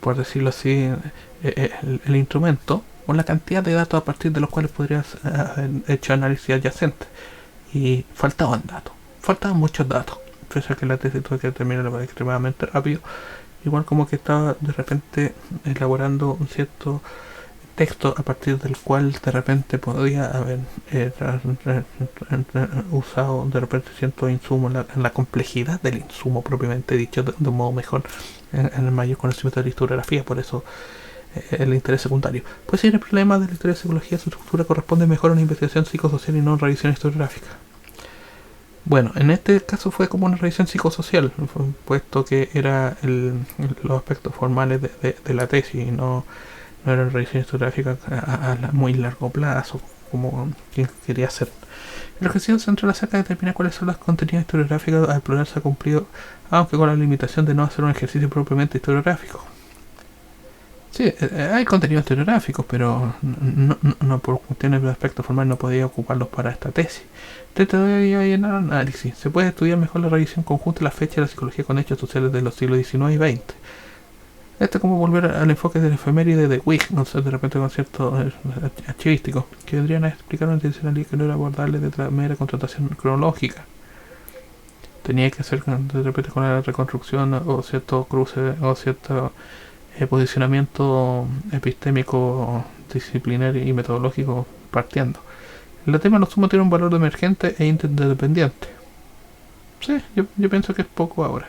por decirlo así, el instrumento o la cantidad de datos a partir de los cuales podrías haber hecho análisis adyacente. Y faltaban muchos datos. Pese a que la tesis tuve que terminar extremadamente rápido, igual como que estaba de repente elaborando un cierto texto a partir del cual de repente podía haber usado de repente ciertos insumos en la complejidad del insumo propiamente dicho de un modo mejor en el mayor conocimiento de la historiografía. Por eso el interés secundario. Pues si el problema de la historia de psicología, su estructura corresponde mejor a una investigación psicosocial y no a una revisión historiográfica. Bueno, en este caso fue como una revisión psicosocial, puesto que era los aspectos formales de la tesis, y no era una revisión historiográfica a muy largo plazo, como quien quería hacer. El ejercicio central acerca de determinar cuáles son los contenidos historiográficos a explorar se ha cumplido, aunque con la limitación de no hacer un ejercicio propiamente historiográfico. Sí, hay contenidos historiográficos, pero no por cuestiones de aspecto formal no podía ocuparlos para esta tesis. Te doy en el análisis. Se puede estudiar mejor la revisión conjunta de la fecha de la psicología con hechos sociales de los siglos XIX y XX. Esto es como volver al enfoque del efeméride de Wig, no sé, de repente con cierto archivístico, que vendrían a explicar una intencionalidad que no era abordarle de la mera contratación cronológica. Tenía que hacer de repente con la reconstrucción o cierto cruce o cierto posicionamiento epistémico, disciplinario y metodológico partiendo. El tema no suma tiene un valor emergente e interdependiente. Sí, yo pienso que es poco ahora.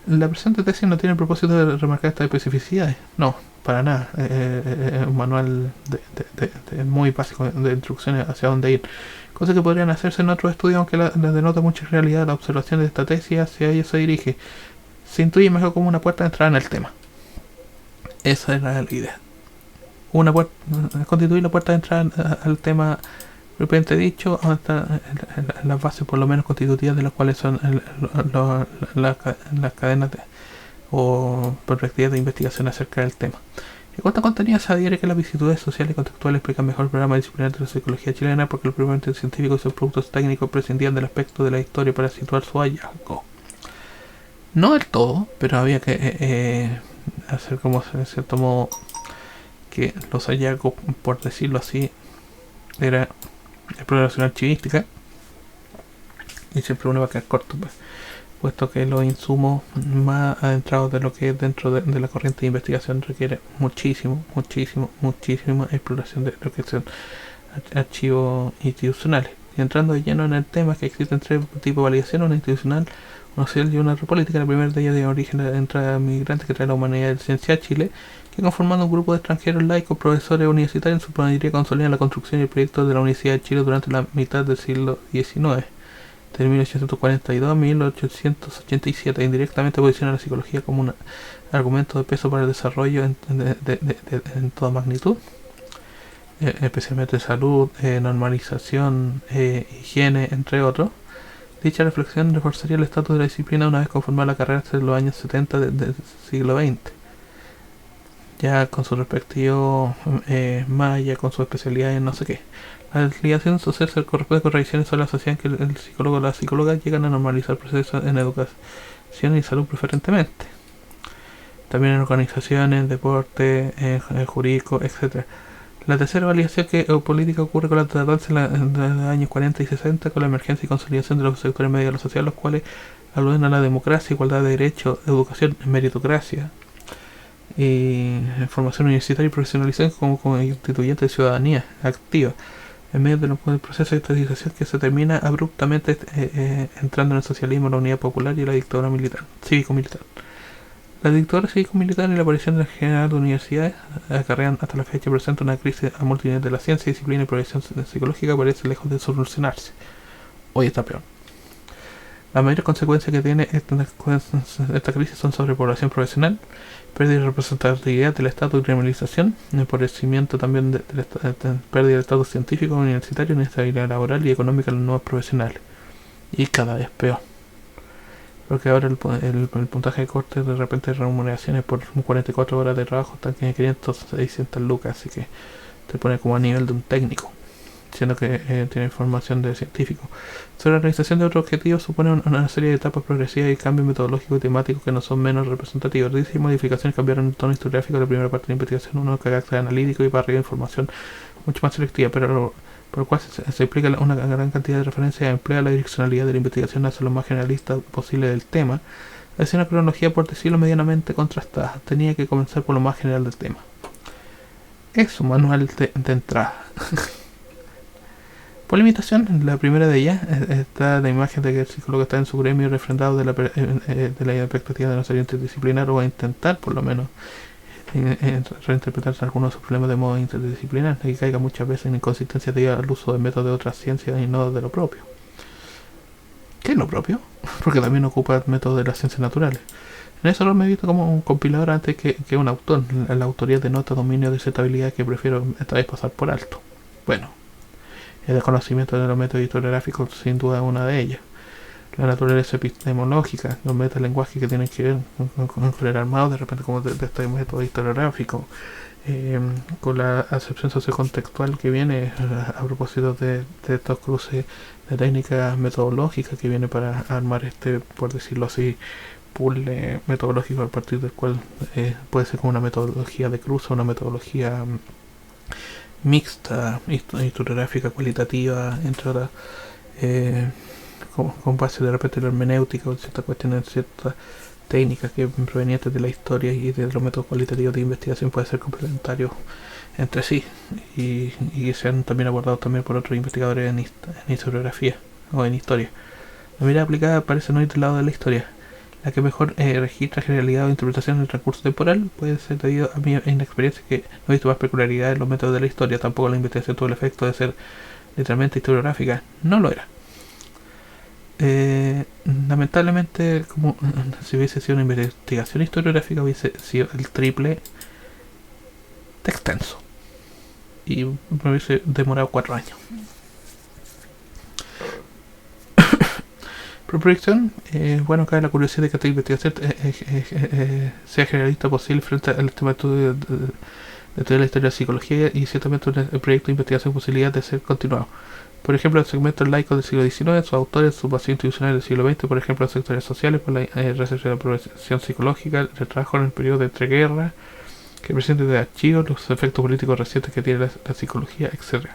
La presente tesis no tiene el propósito de remarcar estas especificidades. No, para nada. Es un manual muy básico de instrucciones hacia dónde ir. Cosas que podrían hacerse en otros estudios, aunque la denota mucha realidad la observación de esta tesis hacia ella se dirige. Se intuye mejor como una puerta de entrada en el tema. Esa era la idea. Constituir la puerta de entrada al tema propiamente dicho, hasta las bases por lo menos constitutivas de las cuales son las cadenas o perspectivas de investigación acerca del tema. En cuanto a contenido, se adhiere que las vicisitudes sociales y contextuales explican mejor el programa disciplinar de la psicología chilena porque el propiamente científico y sus productos técnicos prescindían del aspecto de la historia para situar su hallazgo. No del todo, pero había que hacer como en cierto modo que los hallazgos, por decirlo así, era exploración archivística y siempre uno va a quedar corto, pues, puesto que los insumos más adentrados de lo que es dentro de la corriente de investigación requiere muchísima exploración de lo que son archivos institucionales. Y entrando de lleno en el tema, que existen tres tipos de validación: una institucional, una social y una política. La primera de ellas de origen de entrada migrante que trae la humanidad de ciencia a Chile, que conformando un grupo de extranjeros laicos, profesores universitarios, en su mayoría consolidan la construcción y el proyecto de la Universidad de Chile durante la mitad del siglo XIX, de 1842 a 1887. Indirectamente posiciona a la psicología como un argumento de peso para el desarrollo en toda magnitud, especialmente salud, normalización, higiene, entre otros. Dicha reflexión reforzaría el estatus de la disciplina una vez conformada la carrera hasta los años 70 del siglo XX, ya con su respectivo malla, con su especialidad en no sé qué. La ligación social se corresponde con revisiones sobre la sociedad en que el psicólogo o la psicóloga llegan a normalizar procesos en educación y salud preferentemente. También en organizaciones, deporte, jurídico, etc. La tercera validación política ocurre con la tratarse en los años 40 y 60 con la emergencia y consolidación de los sectores medios de la sociedad, los cuales aluden a la democracia, igualdad de derechos, educación, meritocracia y formación universitaria y profesionalización como constituyente de ciudadanía activa, en medio del proceso de estatización que se termina abruptamente entrando en el socialismo, la unidad popular y la dictadura militar, cívico-militar. La dictadura cívico-militar y la aparición del general de universidades acarrean hasta la fecha presente una crisis a multinivel de la ciencia, disciplina y progresión psicológica. Parece lejos de solucionarse. Hoy está peor. La mayor consecuencia que tiene esta crisis son sobrepoblación profesional, pérdida de representatividad del Estado y criminalización, empobrecimiento también pérdida del estatus científico universitario, inestabilidad laboral y económica de los nuevos profesionales. Y cada vez peor. Porque ahora el puntaje de corte de repente de remuneraciones por 44 horas de trabajo están en 500, 600 lucas, así que te pone como a nivel de un técnico, siendo que tiene formación de científico. Sobre la realización de otros objetivos supone una serie de etapas progresivas y cambios metodológicos y temáticos que no son menos representativos. Dice modificaciones cambiaron el tono historiográfico de la primera parte de la investigación, uno de carácter analítico y para arriba información mucho más selectiva, pero por lo cual se implica una gran cantidad de referencias, emplea la direccionalidad de la investigación hacia lo más generalista posible del tema, hacia una cronología, por decirlo, medianamente contrastada. Tenía que comenzar por lo más general del tema. Es un manual de entrada. Por limitación, la primera de ellas está la imagen de que el psicólogo está en su gremio refrendado de la expectativa de no ser interdisciplinar o a intentar, por lo menos, reinterpretar algunos de sus problemas de modo interdisciplinar y caiga muchas veces en inconsistencias debido al uso de métodos de otras ciencias y no de lo propio. ¿Qué es lo propio? Porque también ocupa métodos de las ciencias naturales. En eso me he visto como un compilador antes que un autor. La autoría denota dominio de cierta habilidad que prefiero esta vez pasar por alto. Bueno, el desconocimiento de los métodos historiográficos sin duda es una de ellas. la naturaleza epistemológica, los metalenguajes que tienen que ver con el armado, de repente como de este método historiográfico, con la acepción sociocontextual que viene a propósito de estos cruces de técnicas metodológicas que viene para armar por decirlo así, pool metodológico a partir del cual puede ser como una metodología de cruce, una metodología mixta, historiográfica, cualitativa, entre otras, con base de repente en la hermenéutica o ciertas cuestiones, ciertas técnicas que provenientes de la historia y de los métodos cualitativos de investigación pueden ser complementarios entre sí y que sean también abordados también por otros investigadores en historiografía o en historia. La mirada aplicada parece no ir del lado de la historia, la que mejor registra generalidad o interpretación del recurso temporal. Puede ser debido a mi inexperiencia que no he visto más peculiaridades en los métodos de la historia. Tampoco la investigación tuvo el efecto de ser literalmente historiográfica. No lo era. Lamentablemente, como si hubiese sido una investigación historiográfica, hubiese sido el triple de extenso. Y me hubiese demorado 4 años. Por proyección, bueno, cabe la curiosidad de que esta investigación sea generalista posible frente al tema de estudio de la historia de la psicología y ciertamente un proyecto de investigación posibilidad de ser continuado. Por ejemplo, el segmento laico del siglo XIX, sus autores, sus vacíos institucionales del siglo XX, por ejemplo, los sectores sociales, por la recepción de la profesión psicológica, el trabajo en el periodo de entreguerra, que presente de archivos, los efectos políticos recientes que tiene la psicología, etc.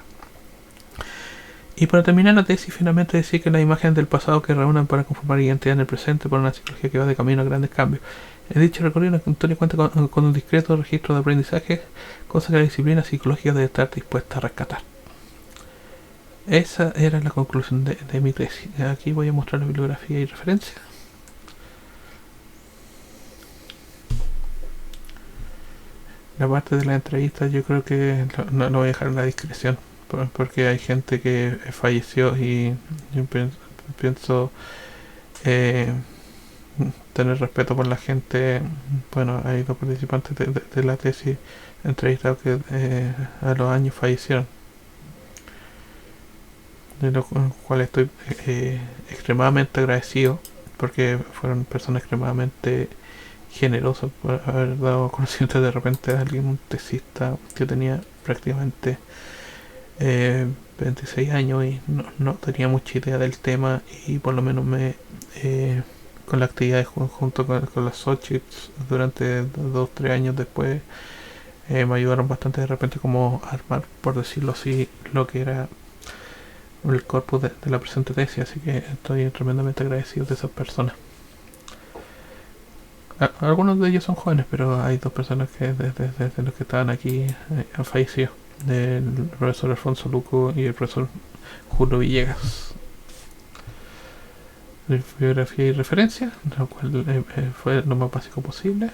Y para terminar la tesis, finalmente decir que las imágenes del pasado que reúnen para conformar identidad en el presente por una psicología que va de camino a grandes cambios. En dicho recorrido, Antonio cuenta con un discreto registro de aprendizaje, cosa que la disciplina psicológica debe estar dispuesta a rescatar. Esa era la conclusión de mi tesis. Aquí voy a mostrar la bibliografía y referencia. La parte de la entrevista yo creo que no voy a dejar en la discreción, porque hay gente que falleció y yo pienso tener respeto por la gente. Bueno, hay 2 participantes de la tesis entrevistados que a los años fallecieron, de lo cual estoy extremadamente agradecido, porque fueron personas extremadamente generosas por haber dado conocimiento de repente a alguien, un tesista que tenía prácticamente 26 años y no tenía mucha idea del tema, y por lo menos con la actividad junto con las Sochits durante 2-3 años después me ayudaron bastante de repente como a armar, por decirlo así, lo que era el corpus de la presente tesis, así que estoy tremendamente agradecido de esas personas. Algunos de ellos son jóvenes, pero hay 2 personas que desde los que estaban aquí han fallecido, el profesor Alfonso Luco y el profesor Julio Villegas. Bibliografía y referencia, lo cual fue lo más básico posible.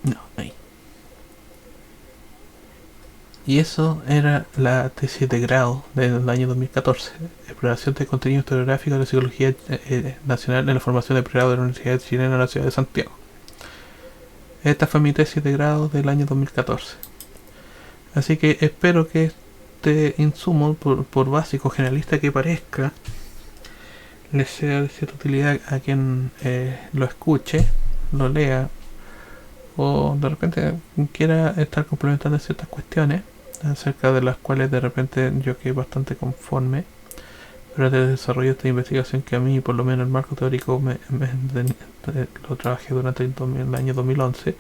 No, ahí. Y eso era la tesis de grado del año 2014, exploración de contenido historiográfico de la psicología nacional en la formación de pregrado de la Universidad Chilena de la Ciudad de Santiago. Esta fue mi tesis de grado del año 2014. Así que espero que este insumo, por básico generalista que parezca, les sea de cierta utilidad a quien lo escuche, lo lea, o de repente quiera estar complementando ciertas cuestiones acerca de las cuales de repente yo quedé bastante conforme, pero de desarrollo esta investigación que a mí, por lo menos el marco teórico, lo trabajé durante el año 2011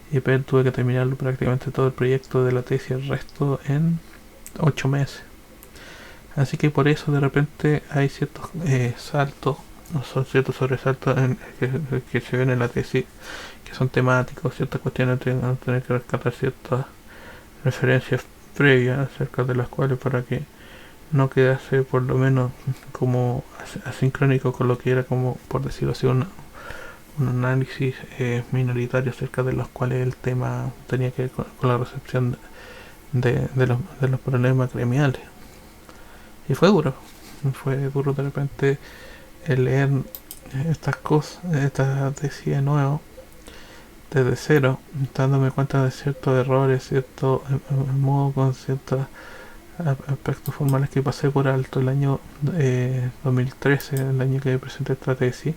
y después tuve que terminarlo prácticamente todo el proyecto de la tesis, el resto en 8 meses. Así que por eso de repente hay ciertos saltos, no son ciertos sobresaltos que se ven en la tesis, que son temáticos, ciertas cuestiones van a tener que rescatar ciertas referencias previas acerca de las cuales para que no quedase por lo menos como asincrónico con lo que era, como por decirlo así, un análisis minoritario acerca de los cuales el tema tenía que ver con la recepción de los problemas gremiales. Y fue duro de repente el leer estas cosas, estas tesis de nuevo, desde cero, dándome cuenta de ciertos errores, cierto modo con ciertos aspectos formales que pasé por alto el año 2013, el año que presenté esta tesis,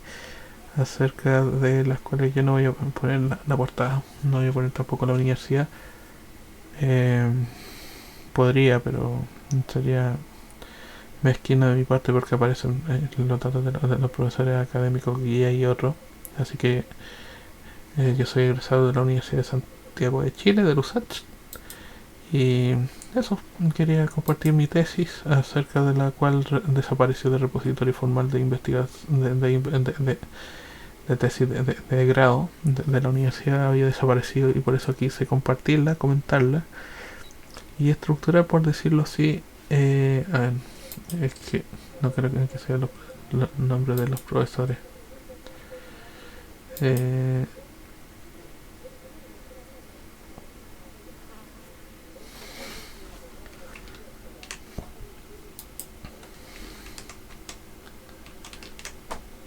acerca de las cuales yo no voy a poner la portada, no voy a poner tampoco la universidad. Podría, pero sería mezquino de mi parte porque aparecen los datos de los profesores académicos guía y otros. Así que yo soy egresado de la Universidad de Santiago de Chile, de USACH. Y eso, quería compartir mi tesis acerca de la cual desapareció del repositorio formal de investigación de tesis de grado de la universidad, había desaparecido y por eso quise compartirla, comentarla y estructurar, por decirlo así. A ver, es que no creo que sea los nombres de los profesores. Eh,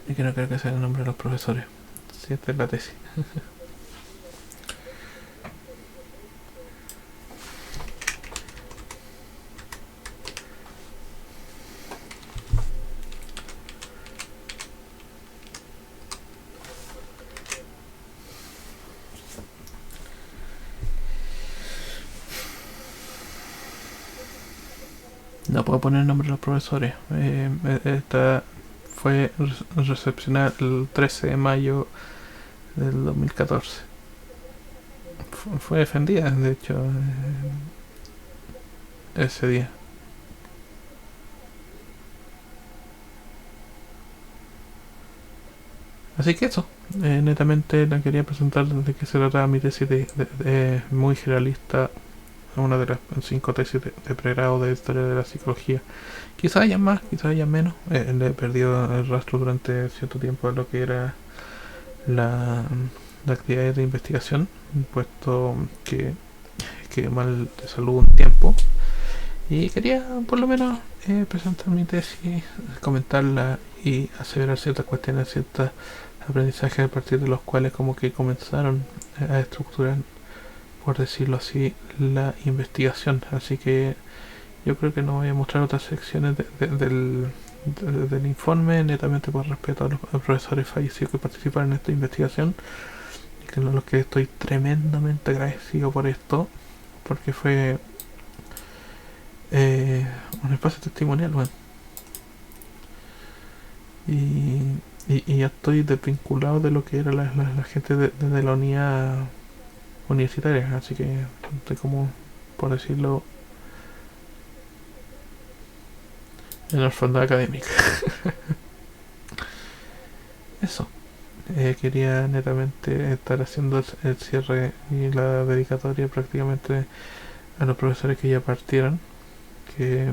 y que no creo que sea el nombre de los profesores. Si esta es la tesis. No puedo poner el nombre de los profesores. Esta fue recepcionada el 13 de mayo del 2014. Fue defendida, de hecho, ese día. Así que eso, netamente la quería presentar de qué se trataba mi tesis de muy generalista, una de las 5 tesis de pregrado de historia de la psicología. Quizá haya más, quizá haya menos. Le he perdido el rastro durante cierto tiempo de lo que era la actividad de investigación, puesto que mal de salud un tiempo. Y quería por lo menos presentar mi tesis, comentarla y aseverar ciertas cuestiones, ciertos aprendizajes a partir de los cuales como que comenzaron a estructurar, por decirlo así, la investigación. Así que yo creo que no voy a mostrar otras secciones del informe, netamente por respeto a los profesores fallecidos que participaron en esta investigación, y que los que estoy tremendamente agradecido por esto, porque fue un espacio testimonial, bueno. Y ya estoy desvinculado de lo que era la gente de la unidad universitaria, así que estoy como, por decirlo, en la orfandad académica. Eso. Quería netamente estar haciendo el cierre y la dedicatoria prácticamente a los profesores que ya partieron, que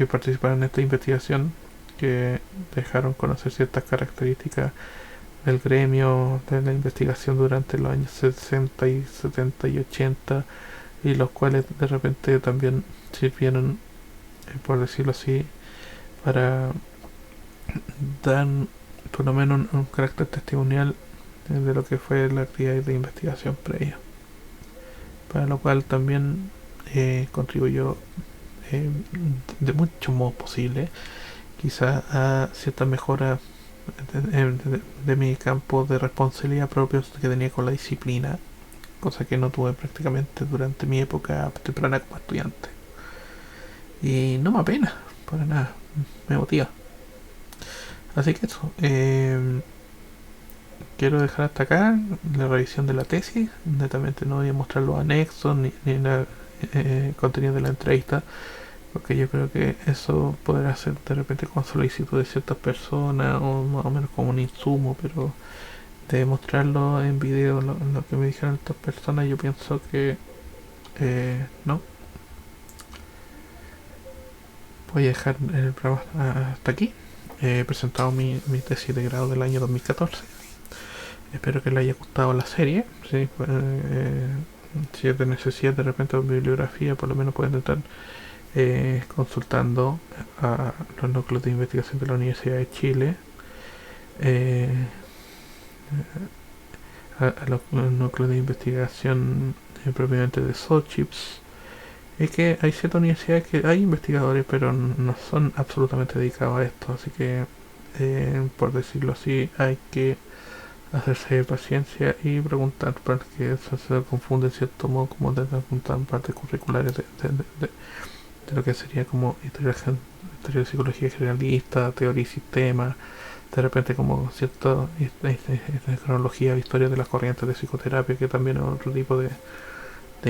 participaron en esta investigación, que dejaron conocer ciertas características del gremio de la investigación durante los años 60 y 70 y 80, y los cuales de repente también sirvieron, por decirlo así, para dar por lo menos un carácter testimonial de lo que fue la actividad de investigación previa, para lo cual también contribuyó de muchos modos posibles, quizá a cierta mejora de mi campo de responsabilidad propios que tenía con la disciplina, cosa que no tuve prácticamente durante mi época temprana como estudiante. Y no me apena, para nada. me motiva. Así que eso, quiero dejar hasta acá la revisión de la tesis. Netamente no voy a mostrar los anexos ni el contenido de la entrevista, porque yo creo que eso podrá ser de repente con solicitud de ciertas personas o más o menos como un insumo, pero de mostrarlo en video lo que me dijeron estas personas, yo pienso que no. Voy a dejar el programa hasta aquí. He presentado mi tesis de grado del año 2014. Espero que le haya gustado la serie. ¿Sí? Si es de necesidad de repente de bibliografía, por lo menos pueden estar consultando a los núcleos de investigación de la Universidad de Chile, eh, a los núcleos de investigación propiamente de SOCHIPS. Es que hay ciertas universidades que hay investigadores, pero no son absolutamente dedicados a esto, así que, por decirlo así, hay que hacerse paciencia y preguntar, porque eso se confunde en cierto modo como de preguntar partes curriculares de lo que sería como historia de psicología generalista, teoría y sistema, de repente como cierta cronología, historia de las corrientes de psicoterapia, que también es otro tipo de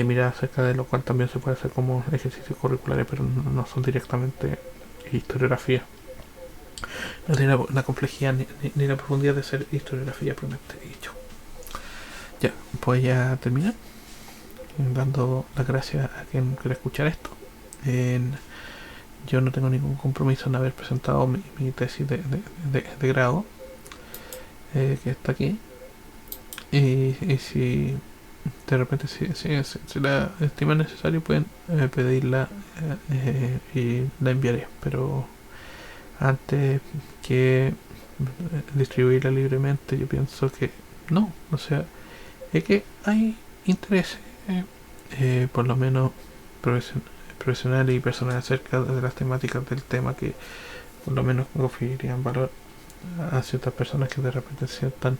mirar acerca de lo cual también se puede hacer como ejercicios curriculares, pero no son directamente historiografía. No tiene la complejidad ni la profundidad de ser historiografía propiamente dicho. Ya, pues ya terminar dando las gracias a quien quiera escuchar esto. Yo no tengo ningún compromiso en haber presentado mi tesis de grado, que está aquí. Y si de repente si la estima necesario pueden pedirla, y la enviaré, pero antes que distribuirla libremente yo pienso que no, o sea, es que hay interés, por lo menos profesionales y personales acerca de las temáticas del tema, que por lo menos conferirían valor a ciertas personas que de repente sientan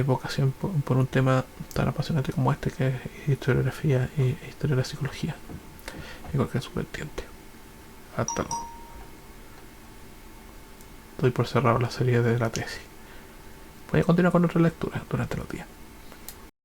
vocación por un tema tan apasionante como este, que es historiografía y historia de la psicología y cualquier subvertiente. Hasta luego. Doy por cerrado la serie de la tesis. Voy a continuar con otra lectura durante los días.